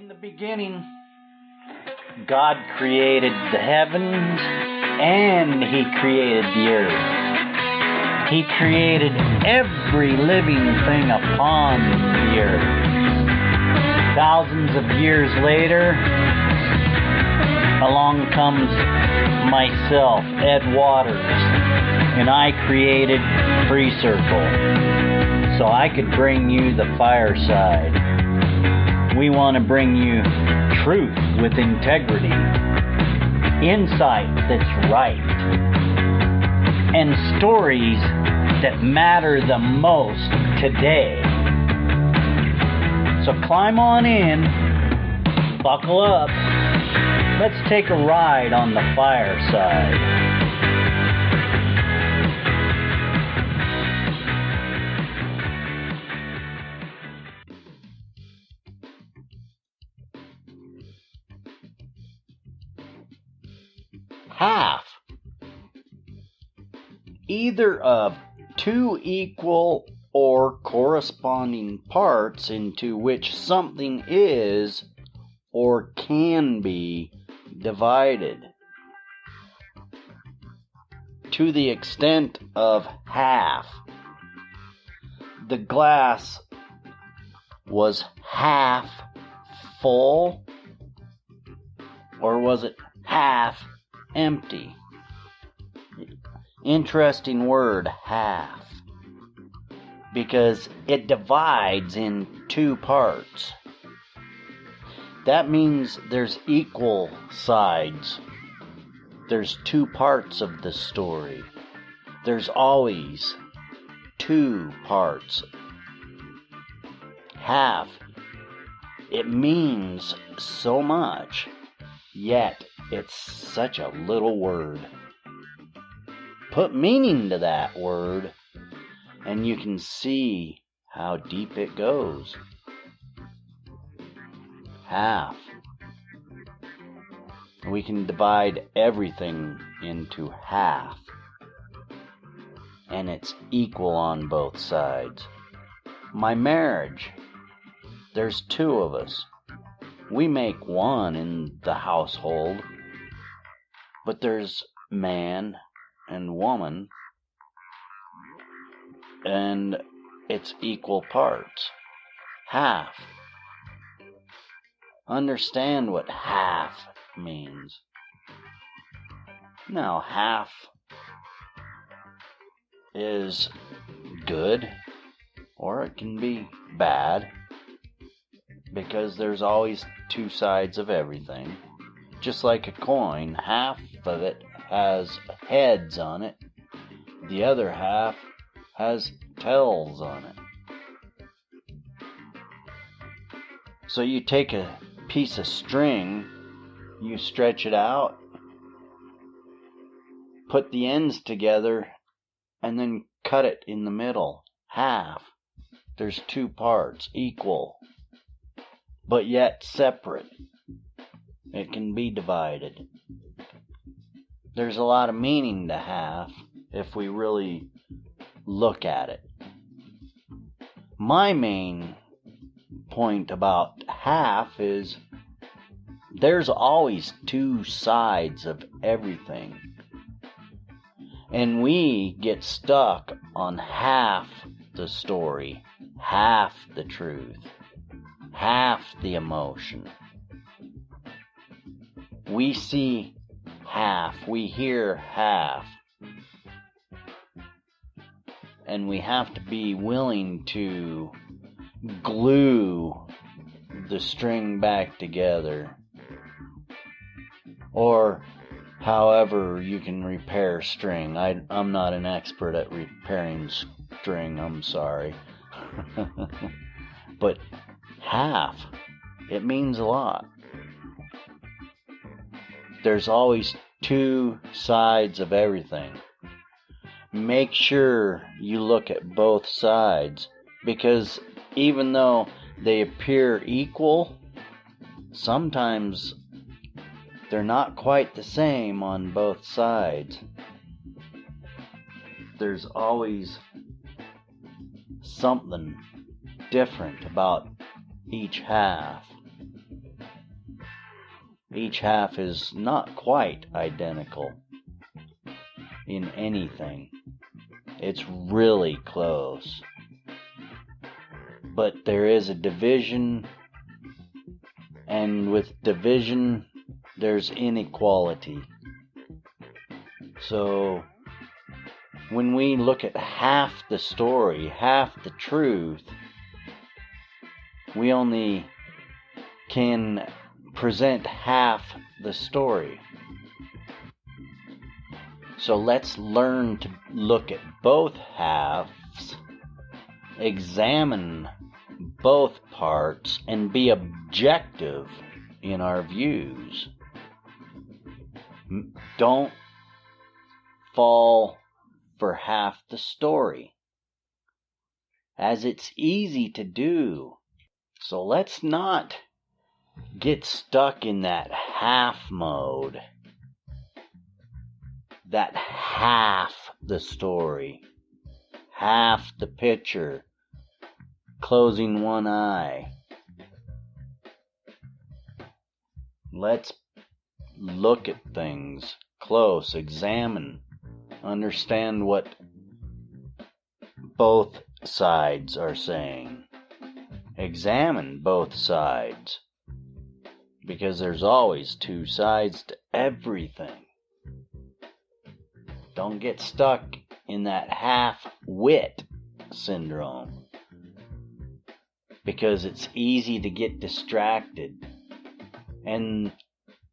In the beginning, God created the heavens and He created the earth. He created every living thing upon the earth. Thousands of years later, along comes myself, Ed Waters, and I created FreeCircle so I could bring you the fireside. We want to bring you truth with integrity, insight that's right, and stories that matter the most today. So climb on in, buckle up, let's take a ride on the fireside. Half, either of two equal or corresponding parts into which something is or can be divided. To the extent of half, the glass was half full, or was it half empty? Interesting word, half, because it divides in two parts. That means there's equal sides. There's two parts of the story. There's always two parts. Half, it means so much, yet it's such a little word. Put meaning to that word, and you can see how deep it goes. Half. We can divide everything into half, and it's equal on both sides. My marriage, there's two of us. We make one in the household, but there's man and woman, and it's equal parts. Half. Understand what half means. Now, half is good, or it can be bad, because there's always two sides of everything. Just like a coin, half of it has heads on it, the other half has tails on it. So you take a piece of string, you stretch it out, put the ends together, and then cut it in the middle. Half. There's two parts, equal, but yet separate. It can be divided. There's a lot of meaning to half if we really look at it. My main point about half is there's always two sides of everything. And we get stuck on half the story, half the truth, half the emotion. We see half, we hear half, and we have to be willing to glue the string back together, or however you can repair string. I'm not an expert at repairing string, I'm sorry. But half, it means a lot. There's always two sides of everything. Make sure you look at both sides, because even though they appear equal, sometimes they're not quite the same on both sides. There's always something different about each half. Each half is not quite identical in anything. It's really close. But there is a division, and with division, there's inequality. So, when we look at half the story, half the truth, we only can present half the story. So let's learn to look at both halves, examine both parts, and be objective in our views. Don't fall for half the story, as it's easy to do. So let's not get stuck in that half mode, that half the story, half the picture, closing one eye. Let's look at things close, examine, understand what both sides are saying. Examine both sides, because there's always two sides to everything. Don't get stuck in that half-wit syndrome, because it's easy to get distracted. And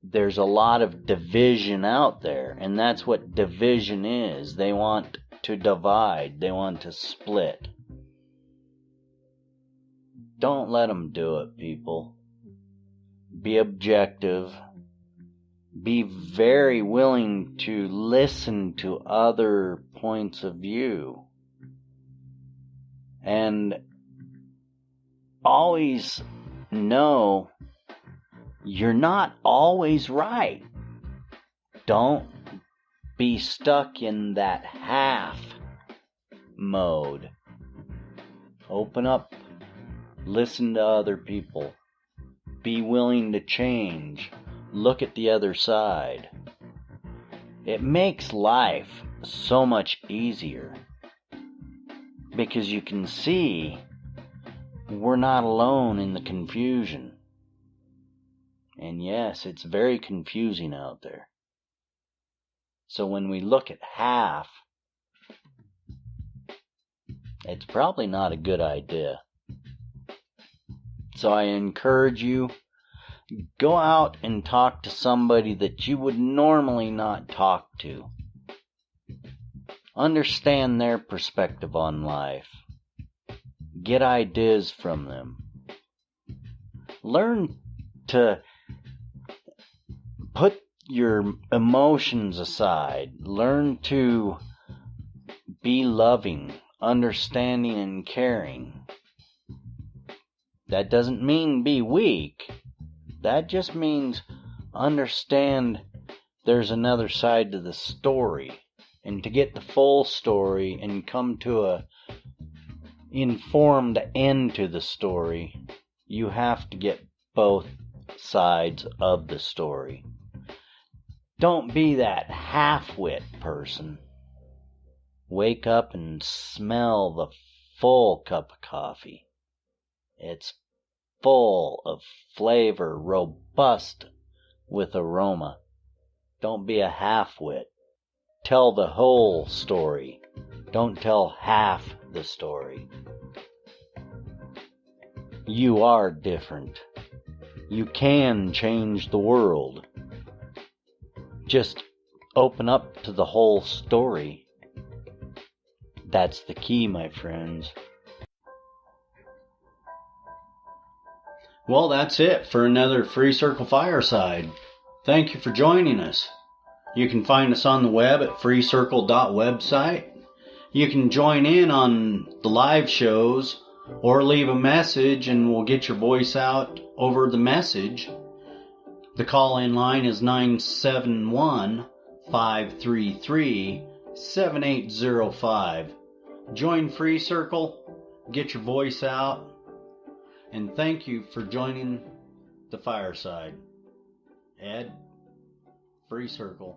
there's a lot of division out there, and that's what division is. They want to divide. They want to split. Don't let them do it, people. Be objective. Be very willing to listen to other points of view. And always know you're not always right. Don't be stuck in that half mode. Open up. Listen to other people. Be willing to change. Look at the other side. It makes life so much easier, because you can see we're not alone in the confusion. And yes, it's very confusing out there. So when we look at half, it's probably not a good idea. So I encourage you, go out and talk to somebody that you would normally not talk to. Understand their perspective on life. Get ideas from them. Learn to put your emotions aside. Learn to be loving, understanding, and caring. That doesn't mean be weak. That just means understand there's another side to the story. And to get the full story and come to a informed end to the story, you have to get both sides of the story. Don't be that half-wit person. Wake up and smell the full cup of coffee. It's full of flavor, robust with aroma. Don't be a half-wit. Tell the whole story. Don't tell half the story. You are different. You can change the world. Just open up to the whole story. That's the key, my friends. Well, that's it for another FreeCircle Fireside. Thank you for joining us. You can find us on the web at freecircle.website. You can join in on the live shows or leave a message and we'll get your voice out over the message. The call-in line is 971-533-7805. Join FreeCircle, get your voice out, and thank you for joining the Fireside. Ed, FreeCircle.